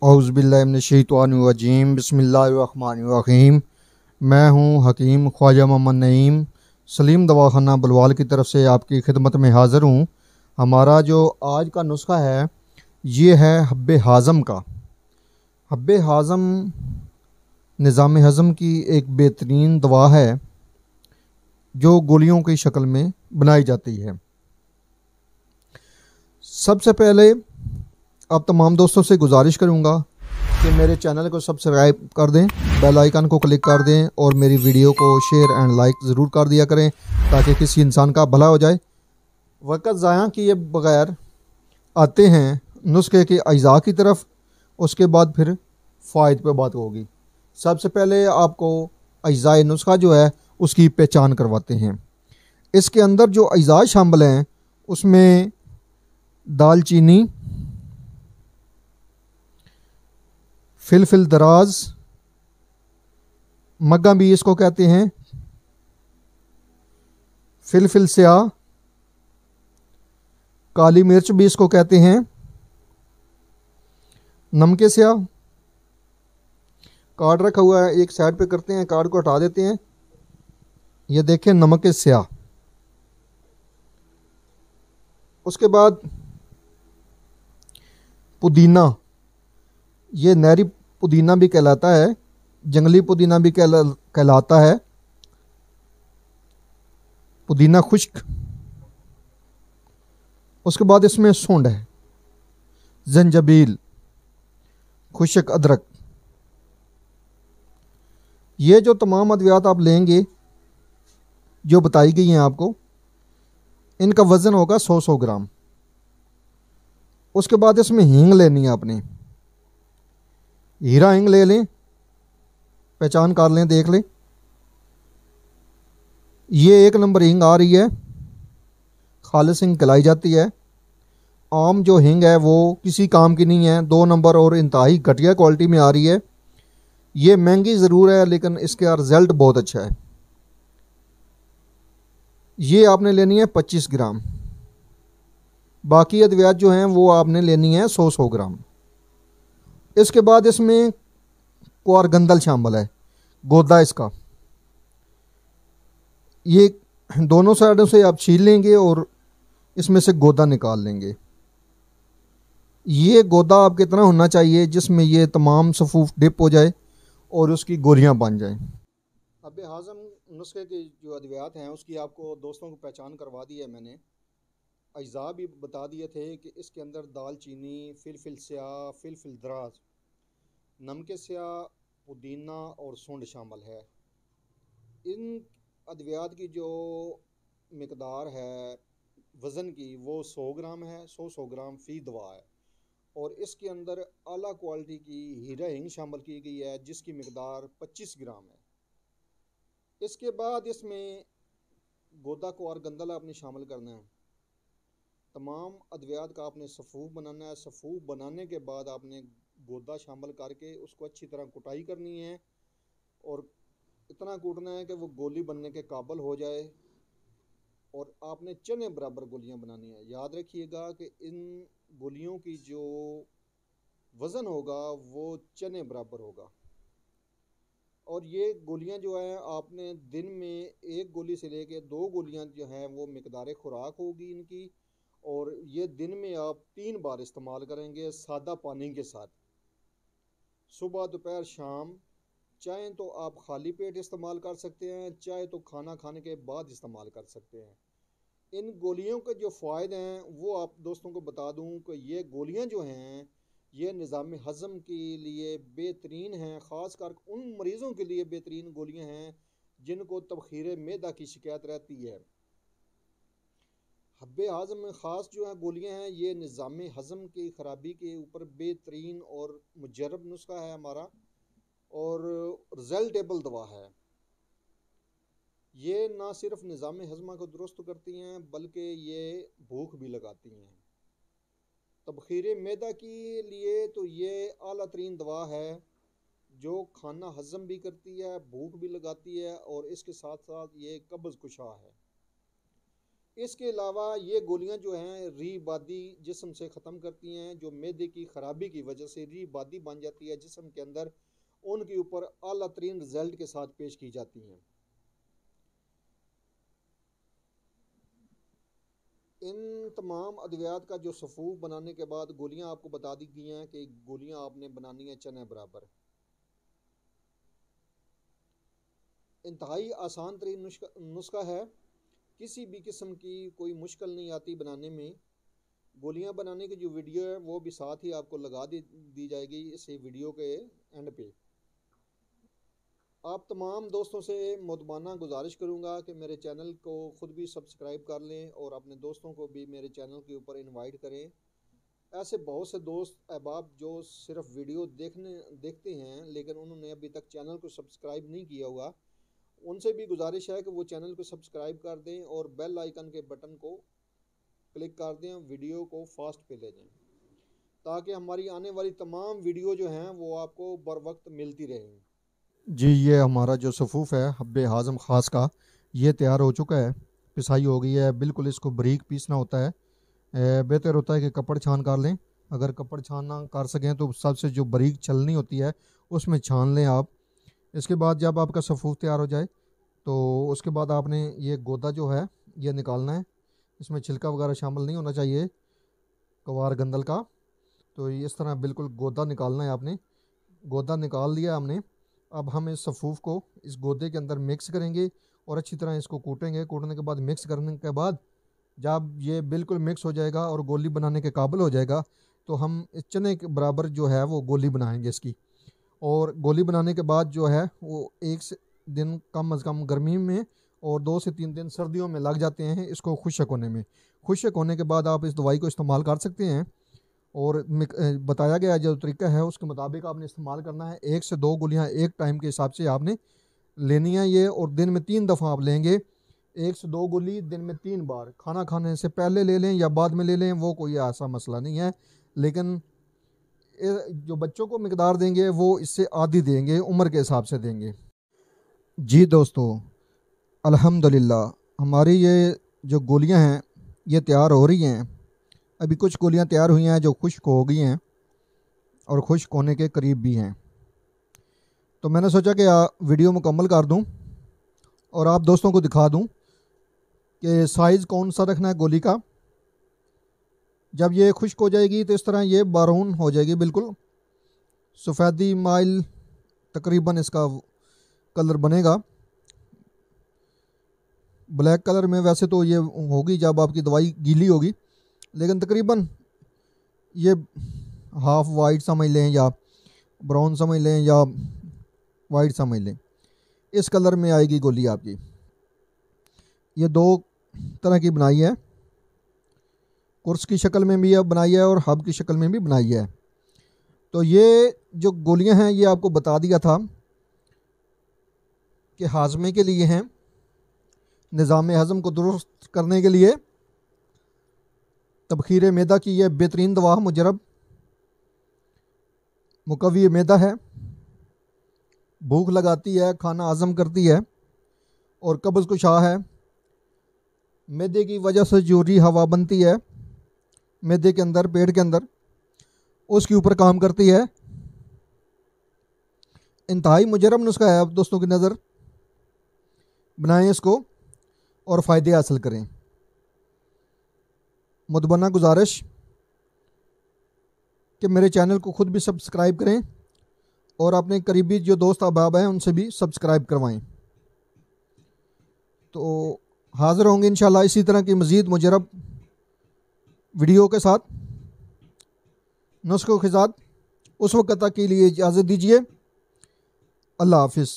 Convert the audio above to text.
औज़ुबिल्लाहि मिनश्शैतानिर्रजीम बिस्मिल्लाहिर्रहमानिर्रहीम। मैं हूँ हकीम ख्वाजा मोहम्मद नईम सलीम दवाखाना बलवाल की तरफ से आपकी खिदमत में हाज़िर हूँ। हमारा जो आज का नुस्खा है ये है हब्बे हाज़म का। हब्बे हाज़म निज़ाम हज़म की एक बेहतरीन दवा है जो गोलियों की शक्ल में बनाई जाती है। सबसे पहले अब तमाम दोस्तों से गुजारिश करूंगा कि मेरे चैनल को सब्सक्राइब कर दें, बेल आइकन को क्लिक कर दें और मेरी वीडियो को शेयर एंड लाइक ज़रूर कर दिया करें ताकि किसी इंसान का भला हो जाए। वक़्त ज़ाया किए बगैर आते हैं नुस्खे के अज्जा की तरफ, उसके बाद फिर फ़ायदे पे बात होगी। सबसे पहले आपको अज्जा नुस्खा जो है उसकी पहचान करवाते हैं। इसके अंदर जो अज्जा शामिल हैं उसमें दालचीनी, फिलफिल दराज, मग्गा भी इसको कहते हैं, फिलफिल स्याह, काली मिर्च भी इसको कहते हैं, नमक स्याह। कार्ड रखा हुआ है, एक साइड पे करते हैं, कार्ड को हटा देते हैं। ये देखें नमक स्याह। उसके बाद पुदीना, ये नहरी पुदीना भी कहलाता है, जंगली पुदीना भी कहलाता है, पुदीना खुश्क। उसके बाद इसमें सूंड है, जंजबील, खुश्क अदरक। ये जो तमाम अद्वियात आप लेंगे जो बताई गई हैं आपको, इनका वज़न होगा 100 ग्राम। उसके बाद इसमें हींग लेनी है आपने, हीरा हींग ले लें, पहचान कर लें, देख लें। ये 1 नंबर हींग आ रही है, खालिस हींग कहलाई जाती है। आम जो हींग है वो किसी काम की नहीं है, 2 नंबर और इंतहाई घटिया क्वालिटी में आ रही है। ये महंगी ज़रूर है लेकिन इसका रिज़ल्ट बहुत अच्छा है। ये आपने लेनी है 25 ग्राम। बाकी अद्वियात जो हैं वो आपने लेनी है 100 ग्राम। इसके बाद इसमें क्वारगंदल शामिल है, गोदा इसका। ये दोनों साइडों से आप छील लेंगे और इसमें से गोदा निकाल लेंगे। ये गोदा आपके इतना होना चाहिए जिसमें ये तमाम सफूफ डिप हो जाए और उसकी गोलियां बन जाएं। अब हाज़म नुस्खे के जो अद्वियात हैं उसकी आपको दोस्तों को पहचान करवा दी है मैंने। अज्जा भी बता दिए थे कि इसके अंदर दालचीनी, फिलफिल स्याह, फिलफिल दराज, नमक स्याह, पुदीना और सूंड शामिल है। इन अद्वियात की जो मिकदार है वज़न की वो 100 ग्राम है, 100 ग्राम फ़ी दवा है। और इसके अंदर आला क्वालिटी की हीरा हींग शामिल की गई है जिसकी मिकदार 25 ग्राम है। इसके बाद इसमें गोदा को और गंदल आपने शामिल करना है। तमाम अद्वियात का आपने सफ़ूफ बनाना है। सफ़ूफ बनाने के बाद आपने गोदा शामिल करके उसको अच्छी तरह कुटाई करनी है और इतना कूटना है कि वो गोली बनने के काबिल हो जाए। और आपने चने बराबर गोलियां बनानी है। याद रखिएगा कि इन गोलियों की जो वज़न होगा वो चने बराबर होगा। और ये गोलियां जो हैं आपने दिन में 1 गोली से लेके 2 गोलियां जो हैं वो मिकदार खुराक होगी इनकी। और ये दिन में आप 3 बार इस्तेमाल करेंगे सादा पानी के साथ, सुबह दोपहर शाम। चाहे तो आप खाली पेट इस्तेमाल कर सकते हैं, चाहे तो खाना खाने के बाद इस्तेमाल कर सकते हैं। इन गोलियों के जो फ़ायदे हैं वो आप दोस्तों को बता दूं कि ये गोलियां जो हैं ये निज़ाम हज़म के लिए बेहतरीन हैं। ख़ासकर उन मरीज़ों के लिए बेहतरीन गोलियां हैं जिनको तबखीर मैदा की शिकायत रहती है। हब्बे हाज़म में ख़ास जो है गोलियां हैं ये निज़ाम हज़म की ख़राबी के ऊपर बेहतरीन और मुजरब नुस्खा है हमारा और रिज़ल्टेबल दवा है। ये ना सिर्फ निज़ाम हज़मा को दुरुस्त करती हैं बल्कि ये भूख भी लगाती हैं। तबखीर मैदा के लिए तो ये आला तरीन दवा है जो खाना हज़म भी करती है, भूख भी लगाती है और इसके साथ साथ ये कब्ज़ कुशा है। इसके अलावा ये गोलियां जो हैं रीबादी जिस्म से ख़त्म करती हैं। जो मैदे की ख़राबी की वजह से रीबादी बन जाती है जिस्म के अंदर, उनके ऊपर आला तरीन रिजल्ट के साथ पेश की जाती हैं। इन तमाम अद्वियात का जो सफ़ूफ बनाने के बाद गोलियां आपको बता दी गई हैं कि गोलियां आपने बनानी है चने बराबर। इंतहाई आसान तरीन नुस्खा है, किसी भी किस्म की कोई मुश्किल नहीं आती बनाने में। गोलियां बनाने की जो वीडियो है वो भी साथ ही आपको लगा दी जाएगी इस वीडियो के एंड पे। आप तमाम दोस्तों से मुतबाना गुजारिश करूंगा कि मेरे चैनल को ख़ुद भी सब्सक्राइब कर लें और अपने दोस्तों को भी मेरे चैनल के ऊपर इनवाइट करें। ऐसे बहुत से दोस्त अहबाब जो सिर्फ वीडियो देखते हैं लेकिन उन्होंने अभी तक चैनल को सब्सक्राइब नहीं किया हुआ, उनसे भी गुजारिश है कि वो चैनल को सब्सक्राइब कर दें और बेल आइकन के बटन को क्लिक कर दें, वीडियो को फास्ट पे ले जाएं ताकि हमारी आने वाली तमाम वीडियो जो हैं वो आपको बर वक्त मिलती रहें। जी, ये हमारा जो सफ़ूफ है हब्बे हाज़म ख़ास का, ये तैयार हो चुका है, पिसाई हो गई है बिल्कुल। इसको बारीक पीसना होता है। बेहतर होता है कि कपड़ छान कर लें। अगर कपड़ छान ना कर सकें तो सबसे जो बारीक छलनी होती है उसमें छान लें आप। इसके बाद जब आपका सफ़ूफ तैयार हो जाए तो उसके बाद आपने ये गोदा जो है ये निकालना है। इसमें छिलका वगैरह शामिल नहीं होना चाहिए कवार गंदल का। तो इस तरह बिल्कुल गोदा निकालना है आपने। गोदा निकाल लिया हमने। अब हम इस सफ़ूफ को इस गोदे के अंदर मिक्स करेंगे और अच्छी तरह इसको कूटेंगे। कूटने के बाद मिक्स करने के बाद जब ये बिल्कुल मिक्स हो जाएगा और गोली बनाने के काबिल हो जाएगा तो हम इस चने के बराबर जो है वो गोली बनाएंगे इसकी। और गोली बनाने के बाद जो है वो 1 दिन कम अज़ कम गर्मी में और 2 से 3 दिन सर्दियों में लग जाते हैं इसको खुश्क होने में। खुश्क होने के बाद आप इस दवाई को इस्तेमाल कर सकते हैं और बताया गया जो तरीका है उसके मुताबिक आपने इस्तेमाल करना है। 1 से 2 गोलियां एक टाइम के हिसाब से आपने लेनी है ये, और दिन में 3 दफ़ा आप लेंगे। 1 से 2 गोली दिन में 3 बार, खाना खाने से पहले ले लें या बाद में ले लें, वो कोई ऐसा मसला नहीं है। लेकिन जो बच्चों को मिकदार देंगे वो इससे आधी देंगे, उम्र के हिसाब से देंगे। जी दोस्तों, अल्हम्दुलिल्लाह हमारी ये जो गोलियां हैं ये तैयार हो रही हैं। अभी कुछ गोलियां तैयार हुई हैं जो खुश्क हो गई हैं और खुश्क होने के करीब भी हैं। तो मैंने सोचा कि वीडियो मुकम्मल कर दूं और आप दोस्तों को दिखा दूं कि साइज़ कौन सा रखना है गोली का। जब ये खुश्क हो जाएगी तो इस तरह ये बारून हो जाएगी, बिल्कुल सफ़ेदी माइल तकरीबन इसका कलर बनेगा। ब्लैक कलर में वैसे तो ये होगी जब आपकी दवाई गीली होगी, लेकिन तकरीबन ये हाफ वाइट समझ लें या ब्राउन समझ लें या वाइट समझ लें, इस कलर में आएगी गोली आपकी। ये 2 तरह की बनाई है, कुर्स की शक्ल में भी बनाई है और हब की शक्ल में भी बनाई है। तो ये जो गोलियां हैं ये आपको बता दिया था कि हाजमे के लिए हैं, निज़ाम हज़म को दुरुस्त करने के लिए। तबखीर मैदा की यह बेहतरीन दवा मुजरब मुकव्वी मैदा है, भूख लगाती है, खाना हज़म करती है और कब्ज़ कुशा है। मैदे की वजह से जो री हवा बनती है मैदे के अंदर, पेट के अंदर, उसके ऊपर काम करती है। इंतहाई मुजरब नुस्खा है। अब दोस्तों की नज़र बनाएं इसको और फ़ायदे हासिल करें। मुतबन्ना गुजारिश कि मेरे चैनल को ख़ुद भी सब्सक्राइब करें और अपने करीबी जो दोस्त अहबाब हैं उनसे भी सब्सक्राइब करवाएं। तो हाज़िर होंगे इंशाल्लाह इसी तरह की मज़ीद मुजरब वीडियो के साथ, नुस्खों के साथ। उस वक्त तक के लिए इजाज़त दीजिए। अल्लाह हाफिज़।